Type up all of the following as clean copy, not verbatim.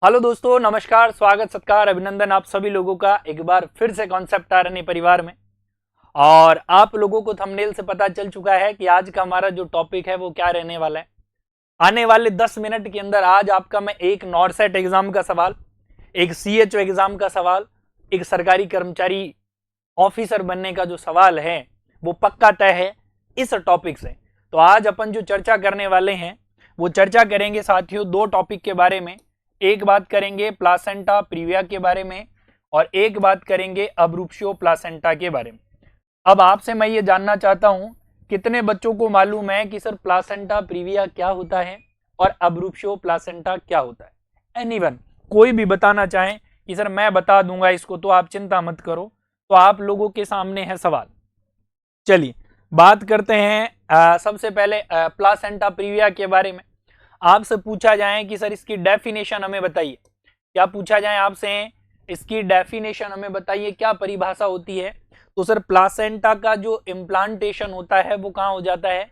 Hello दोस्तों, नमस्कार, स्वागत, सत्कार, अभिनंदन आप सभी लोगों का एक बार फिर से कॉन्सेप्ट आरएनए परिवार में। और आप लोगों को थंबनेल से पता चल चुका है कि आज का हमारा जो टॉपिक है वो क्या रहने वाला है। आने वाले 10 मिनट के अंदर आज आपका मैं एक नॉर्सेट एग्जाम का सवाल, एक सीएचओ एग्जाम का सवाल, एक सरकारी कर्मचारी ऑफिसर बनने का जो सवाल है वो पक्का तय है इस टॉपिक से। तो आज अपन जो चर्चा करने वाले हैं वो चर्चा करेंगे साथियों दो टॉपिक के बारे में। एक बात करेंगे प्लासेंटा प्रीविया के बारे में और एक बात करेंगे अब्रूप्शियो प्लासेंटा के बारे में। अब आपसे मैं ये जानना चाहता हूं कितने बच्चों को मालूम है कि सर प्लासेंटा प्रीविया क्या होता है और अब्रूप्शियो प्लासेंटा क्या होता है। एनीवन कोई भी बताना चाहे कि सर मैं बता दूंगा इसको, तो आप चिंता मत करो। तो आप लोगों के सामने है सवाल। चलिए बात करते हैं सबसे पहले प्लासेंटा प्रीविया के बारे में। आपसे पूछा जाए कि सर इसकी डेफिनेशन हमें बताइए, क्या पूछा जाए आपसे, इसकी डेफिनेशन हमें बताइए, क्या परिभाषा होती है। तो सर प्लासेंटा का जो इम्प्लांटेशन होता है वो कहाँ हो जाता है,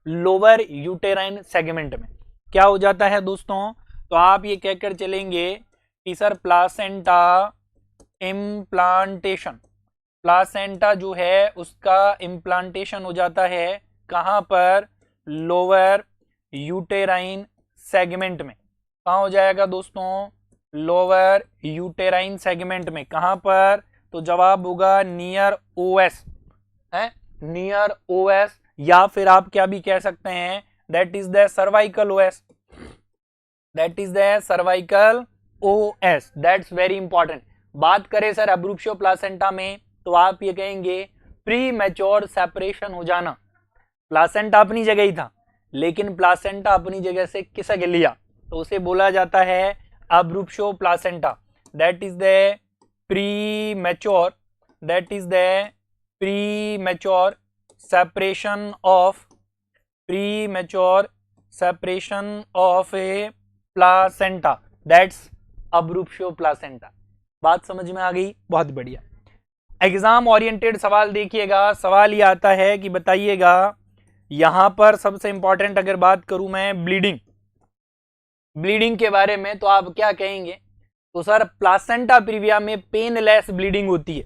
लोअर यूटेराइन सेगमेंट में। क्या हो जाता है दोस्तों, तो आप ये कहकर चलेंगे कि सर प्लासेंटा इम्प्लांटेशन, प्लासेंटा जो है उसका इम्प्लांटेशन हो जाता है कहां पर, लोअर यूटेराइन सेगमेंट में। कहां हो जाएगा दोस्तों, लोअर यूटेराइन सेगमेंट में। कहां पर, तो जवाब होगा नियर ओएस है, नियर ओएस, या फिर आप क्या भी कह सकते हैं that is the cervical OS, that is the cervical OS. That's very important. बात करें सर अब्रूप्शियो प्लासेंटा में तो आप ये कहेंगे प्री मैच्योर सेपरेशन हो जाना। प्लासेंटा अपनी जगह ही था लेकिन प्लासेंटा अपनी जगह से खिसक लिया तो उसे बोला जाता है abruptio placenta. That is the premature, that is the premature separation of, premature separation of a placenta, that's abruptio placenta. बात समझ में आ गई, बहुत बढ़िया। एग्जाम ओरिएंटेड सवाल देखिएगा। सवाल ये आता है कि बताइएगा, यहां पर सबसे इंपॉर्टेंट अगर बात करूं मैं ब्लीडिंग, ब्लीडिंग के बारे में, तो आप क्या कहेंगे। तो सर प्लासेंटा प्रीविया में पेनलेस ब्लीडिंग होती है।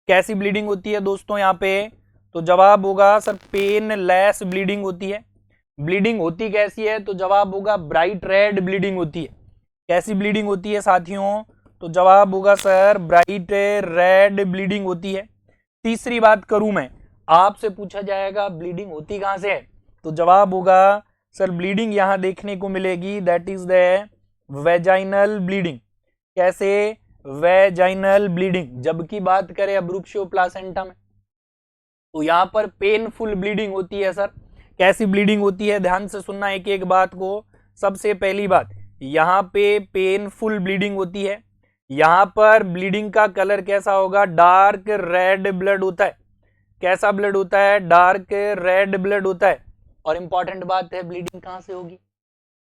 कैसी ब्लीडिंग होती है दोस्तों यहाँ पे, तो जवाब होगा सर पेनलेस ब्लीडिंग होती है। ब्लीडिंग होती कैसी है, तो जवाब होगा ब्राइट रेड ब्लीडिंग होती है। कैसी ब्लीडिंग होती है साथियों, तो जवाब होगा सर ब्राइट रेड ब्लीडिंग होती है। तीसरी बात करूं मैं, आपसे पूछा जाएगा ब्लीडिंग होती कहां से है, तो जवाब होगा सर ब्लीडिंग यहां देखने को मिलेगी that is the vaginal bleeding. कैसे, वेजाइनल ब्लीडिंग। जबकि बात करें अब्रूप्शियो प्लासेंटा में तो यहां पर पेनफुल ब्लीडिंग होती है। सर कैसी ब्लीडिंग होती है, ध्यान से सुनना एक एक बात को। सबसे पहली बात, यहां पे पेनफुल ब्लीडिंग होती है। यहां पर ब्लीडिंग का कलर कैसा होगा, डार्क रेड ब्लड होता है। कैसा ब्लड होता है, डार्क रेड ब्लड होता है। और इंपॉर्टेंट बात है, ब्लीडिंग कहां से होगी,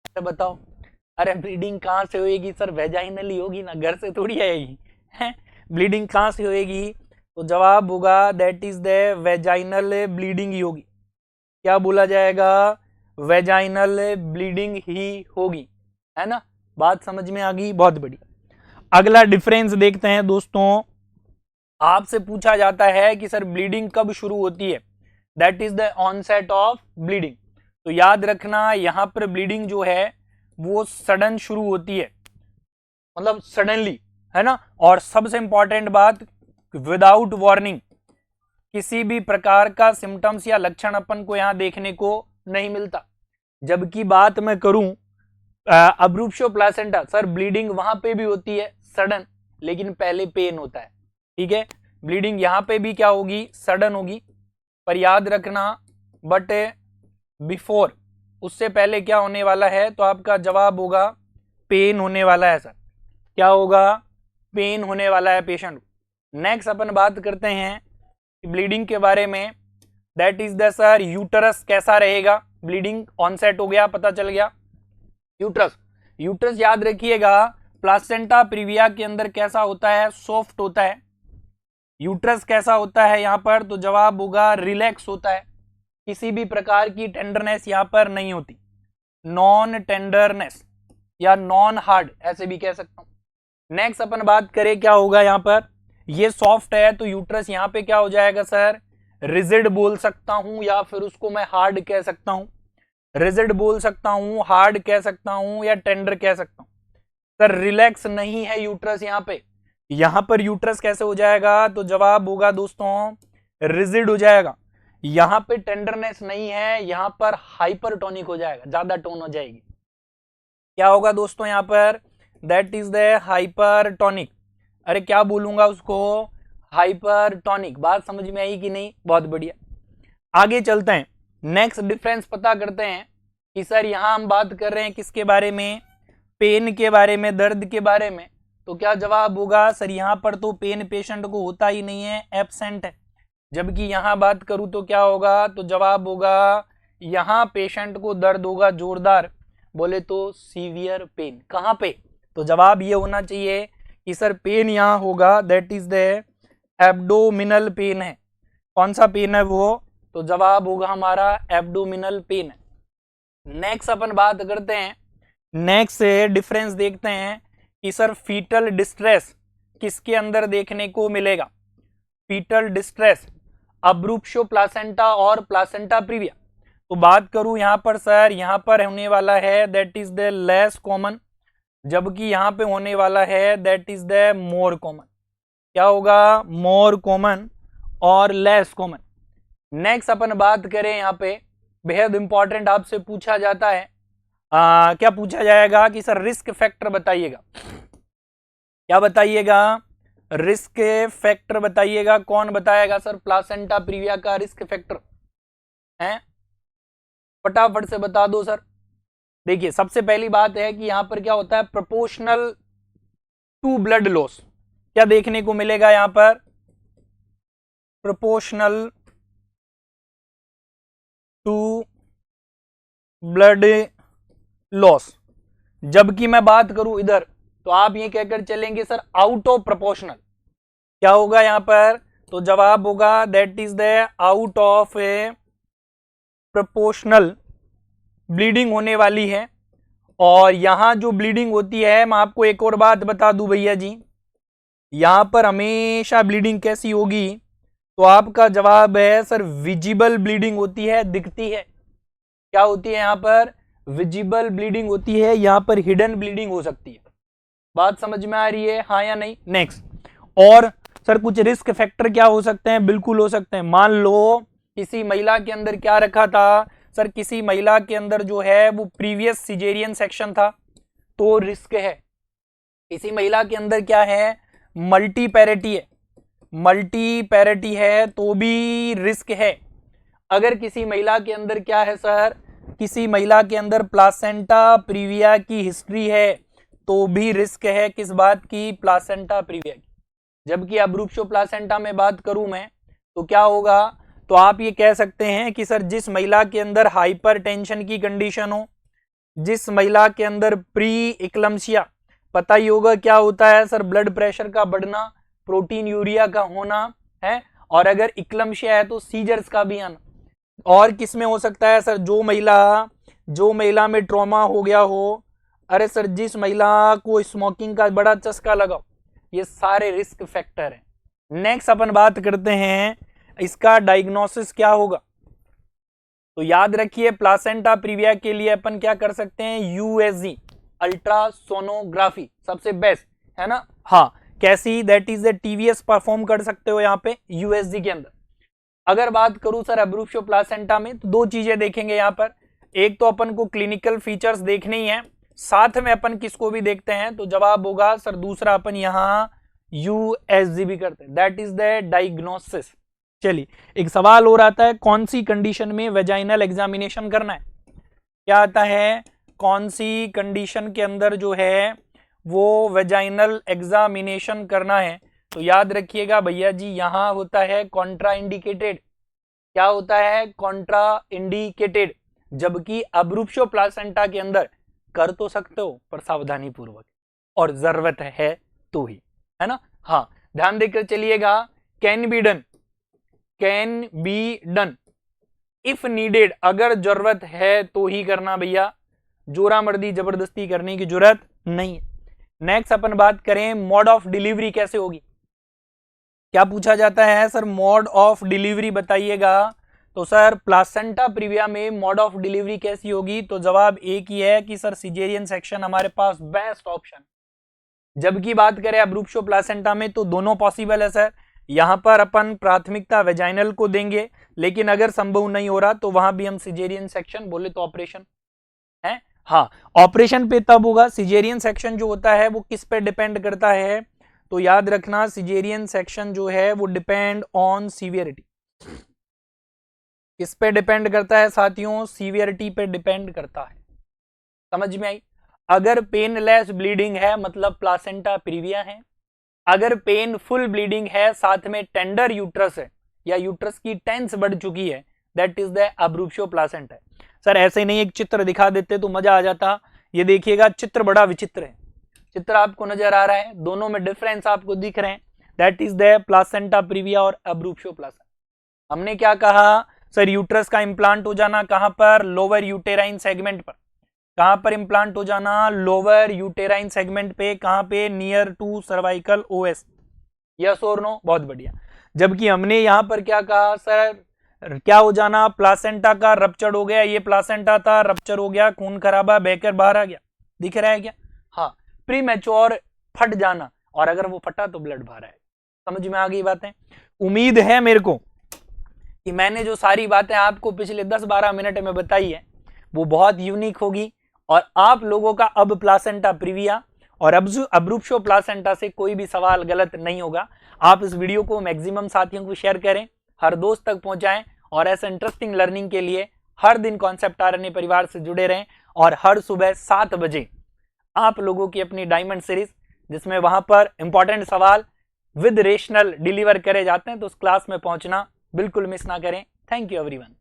अरे बताओ, अरे ब्लीडिंग कहां से होगी सर, वेजाइनली होगी ना, घर से थोड़ी आएगी है। ब्लीडिंग कहां से होगी, तो जवाब होगा that is the vaginal bleeding ही होगी। क्या बोला जाएगा, वेजाइनल ब्लीडिंग ही होगी, है ना। बात समझ में आ गई, बहुत बढ़िया। अगला डिफरेंस देखते हैं दोस्तों। आपसे पूछा जाता है कि सर ब्लीडिंग कब शुरू होती है, that is the onset of bleeding. तो याद रखना यहां पर ब्लीडिंग जो है वो सडन शुरू होती है, मतलब सडनली, है ना। और सबसे इंपॉर्टेंट बात, विदाउट वार्निंग, किसी भी प्रकार का सिम्टम्स या लक्षण अपन को यहां देखने को नहीं मिलता। जबकि बात मैं करूं अब्रूप्शियो प्लासेंटा, सर ब्लीडिंग वहां पे भी होती है सडन, लेकिन पहले पेन होता है, ठीक है। ब्लीडिंग यहां पे भी क्या होगी, सडन होगी, पर याद रखना बट बिफोर, उससे पहले क्या होने वाला है, तो आपका जवाब होगा पेन होने वाला है। सर क्या होगा, पेन होने वाला है पेशेंट को। नेक्स्ट अपन बात करते हैं ब्लीडिंग के बारे में, that is the sir uterus कैसा रहेगा। ब्लीडिंग ऑनसेट हो गया, पता चल गया। यूट्रस, यूट्रस याद रखिएगा प्लासेंटा प्रीविया के अंदर कैसा होता है, सॉफ्ट होता है। यूट्रस कैसा होता है यहां पर, तो जवाब होगा रिलैक्स होता है। किसी भी प्रकार की टेंडरनेस यहां पर नहीं होती, नॉन टेंडरनेस, या नॉन हार्ड ऐसे भी कह सकता हूं। नेक्स्ट अपन बात करें क्या होगा यहाँ पर, ये सॉफ्ट है तो यूट्रस यहाँ पे क्या हो जाएगा सर, रिजिड बोल सकता हूं या फिर उसको मैं हार्ड कह सकता हूं, रिजिड बोल सकता हूं, हार्ड कह सकता हूं या टेंडर कह सकता हूं। सर रिलैक्स नहीं है यूट्रस यहाँ पे, यहां पर यूट्रस कैसे हो जाएगा, तो जवाब होगा दोस्तों रिजिड हो जाएगा। यहां पे टेंडरनेस नहीं है, यहां पर हाइपरटोनिक हो जाएगा, ज्यादा टोन हो जाएगी। क्या होगा दोस्तों यहाँ पर, दैट इज द हाइपरटोनिक। अरे क्या बोलूंगा उसको, हाइपरटोनिक। बात समझ में आई कि नहीं, बहुत बढ़िया। आगे चलते हैं, नेक्स्ट डिफरेंस पता करते हैं कि सर यहां हम बात कर रहे हैं किसके बारे में, पेन के बारे में, दर्द के बारे में। तो क्या जवाब होगा सर, यहां पर तो पेन पेशेंट को होता ही नहीं है, एब्सेंट है। जबकि यहां बात करूं तो क्या होगा, तो जवाब होगा यहां पेशेंट को दर्द होगा जोरदार, बोले तो सीवियर पेन। कहां पे, तो जवाब ये होना चाहिए कि सर पेन यहां होगा, that is the abdominal pain है। कौन सा पेन है वो, तो जवाब होगा हमारा एब्डोमिनल पेन है। नेक्स्ट अपन बात करते हैं, नेक्स्ट डिफरेंस देखते हैं कि सर फीटल डिस्ट्रेस किसके अंदर देखने को मिलेगा। फीटल डिस्ट्रेस अब्रूप्शो प्लासेंटा और प्लासेंटा प्रीविया। तो बात करूं यहां पर सर, यहां पर होने वाला है that is the less common, जबकि यहां पे होने वाला है that is the more common. क्या होगा, मोर कॉमन और लेस कॉमन। नेक्स्ट अपन बात करें यहाँ पे, बेहद इंपॉर्टेंट आपसे पूछा जाता है, क्या पूछा जाएगा कि सर रिस्क फैक्टर बताइएगा। क्या बताइएगा, रिस्क फैक्टर बताइएगा। कौन बताएगा सर, प्लासेंटा प्रीविया का रिस्क फैक्टर है, फटाफट से बता दो सर। देखिए सबसे पहली बात है कि यहां पर क्या होता है, प्रोपोर्शनल टू ब्लड लॉस। क्या देखने को मिलेगा यहां पर, प्रोपोर्शनल टू ब्लड लॉस। जबकि मैं बात करूं इधर तो आप ये कहकर चलेंगे सर आउट ऑफ प्रोपोर्शनल। क्या होगा यहां पर, तो जवाब होगा that is the out of A proportional bleeding होने वाली है। और यहां जो ब्लीडिंग होती है, मैं आपको एक और बात बता दूं भैया जी, यहां पर हमेशा ब्लीडिंग कैसी होगी, तो आपका जवाब है सर विजिबल ब्लीडिंग होती है, दिखती है। क्या होती है यहां पर, विजिबल ब्लीडिंग होती है, यहां पर हिडन ब्लीडिंग हो सकती है। बात समझ में आ रही है, हाँ या नहीं। नेक्स्ट, और सर कुछ रिस्क फैक्टर क्या हो सकते हैं, बिल्कुल हो सकते हैं। मान लो किसी महिला के अंदर क्या रखा था सर, किसी महिला के अंदर जो है वो प्रीवियस सिजेरियन सेक्शन था, तो रिस्क है। किसी महिला के अंदर क्या है, मल्टी पैरिटी है, मल्टी पैरिटी है तो भी रिस्क है। अगर किसी महिला के अंदर क्या है सर, किसी महिला के अंदर प्लासेंटा प्रीविया की हिस्ट्री है तो भी रिस्क है, किस बात की, प्लासेंटा प्रीविया की। जबकि अब्रूप्शो प्लासेंटा में बात करूं मैं तो क्या होगा, तो आप ये कह सकते हैं कि सर जिस महिला के अंदर हाइपरटेंशन की कंडीशन हो, जिस महिला के अंदर प्री इक्लम्सिया, पता ही होगा क्या होता है सर, ब्लड प्रेशर का बढ़ना, प्रोटीन यूरिया का होना है, और अगर इक्लम्सिया है तो सीजर्स का भी आना। और किस में हो सकता है सर, जो महिला में ट्रॉमा हो गया हो, अरे सर जिस महिला को स्मोकिंग का बड़ा चस्का लगा, ये सारे रिस्क फैक्टर हैं। नेक्स्ट अपन बात करते हैं इसका डायग्नोसिस क्या होगा। तो याद रखिए प्लासेंटा प्रीविया के लिए अपन क्या कर सकते हैं, यूएसजी अल्ट्रासोनोग्राफी सबसे बेस्ट है ना। हाँ कैसी, that is the TVS perform कर सकते हो यहाँ पे यूएसजी के अंदर। अगर बात करूं सर अब्रूप्शो प्लासेंटा में, तो दो चीजें देखेंगे यहाँ पर, एक तो अपन को क्लिनिकल फीचर्स देखने ही है, साथ में अपन किसको भी देखते हैं, तो जवाब होगा सर दूसरा अपन यहाँ यूएसजी भी करते हैं, दैट इज द डायग्नोसिस। चलिए एक सवाल और आता है, कौन सी कंडीशन में वेजाइनल एग्जामिनेशन करना है। क्या आता है, कौन सी कंडीशन के अंदर जो है वो वेजाइनल एग्जामिनेशन करना है। तो याद रखिएगा भैया जी, यहां होता है कॉन्ट्रा इंडिकेटेड। क्या होता है, कॉन्ट्रा इंडिकेटेड। जबकि अब्रूप्शो प्लासेंटा के अंदर कर तो सकते हो पर सावधानी पूर्वक, और जरूरत है तो ही, है ना। हाँ ध्यान देकर चलिएगा, can be done, can be done if needed, अगर जरूरत है तो ही करना भैया, जोरा मर्दी जबरदस्ती करने की जरूरत नहीं है। नेक्स्ट अपन बात करें मोड ऑफ डिलीवरी कैसे होगी। क्या पूछा जाता है सर, मोड ऑफ डिलीवरी बताइएगा। तो सर प्लासेंटा प्रीविया में मोड ऑफ डिलीवरी कैसी होगी, तो जवाब एक ही है कि सर सिजेरियन सेक्शन हमारे पास बेस्ट ऑप्शन। जबकि बात करें अब्रूप्शो प्लासेंटा में तो दोनों पॉसिबल है सर। यहां पर अपन प्राथमिकता वेजाइनल को देंगे, लेकिन अगर संभव नहीं हो रहा तो वहां भी हम सिजेरियन सेक्शन बोले तो ऑपरेशन है। हाँ, ऑपरेशन पे तब होगा। सिजेरियन सेक्शन जो होता है वो किस पे डिपेंड करता है, तो याद रखना सिजेरियन सेक्शन जो है वो डिपेंड ऑन सीवियरिटी। किस पे डिपेंड करता है साथियों, सीवियरिटी पे डिपेंड करता है। समझ में आई। अगर पेनलेस ब्लीडिंग है मतलब प्लासेंटा प्रीविया है, अगर पेनफुल ब्लीडिंग है साथ में टेंडर यूट्रस है या यूट्रस की टेंस बढ़ चुकी है, that is the abruptio placenta. Sir ऐसे नहीं एक चित्र दिखा देते तो मजा आ जाता। ये देखिएगा चित्र बड़ा विचित्र है। चित्र आपको नजर आ रहा है, दोनों में डिफरेंस आपको दिख रहे हैं। That is the placenta previa और अब्रूप्शो प्लासेंटा। हमने क्या कहा सर, यूट्रस का इंप्लांट हो जाना कहां पर, लोअर यूटेराइन सेगमेंट पर। कहां पर इंप्लांट हो जाना, लोअर यूटेराइन सेगमेंट पे। कहां पे, near to cervical os. Yes और नो, बहुत बढ़िया। जबकि हमने यहां पर क्या कहा सर, क्या हो जाना, प्लासेंटा का रप्चर हो गया। ये प्लासेंटा था, रप्चर हो गया, खून खराबा बहकर बाहर आ गया। दिख रहा है क्या, हाँ, प्रीमेच्योर फट जाना, और अगर वो फटा तो ब्लड बाहर आएगा। समझ में आ गई बातें। उम्मीद है मेरे को कि मैंने जो सारी बातें आपको पिछले 10-12 मिनट में बताई है वो बहुत यूनिक होगी, और आप लोगों का अब प्लासेंटा प्रीविया और अब्रूप्शो प्लासेंटा से कोई भी सवाल गलत नहीं होगा। आप इस वीडियो को मैक्सिमम साथियों को शेयर करें, हर दोस्त तक पहुंचाएं, और ऐसे इंटरेस्टिंग लर्निंग के लिए हर दिन कॉन्सेप्ट आरएनए परिवार से जुड़े रहें। और हर सुबह 7 बजे आप लोगों की अपनी डायमंड सीरीज, जिसमें वहां पर इंपॉर्टेंट सवाल विद रेशनल डिलीवर करे जाते हैं, तो उस क्लास में पहुंचना बिल्कुल मिस ना करें। Thank you everyone.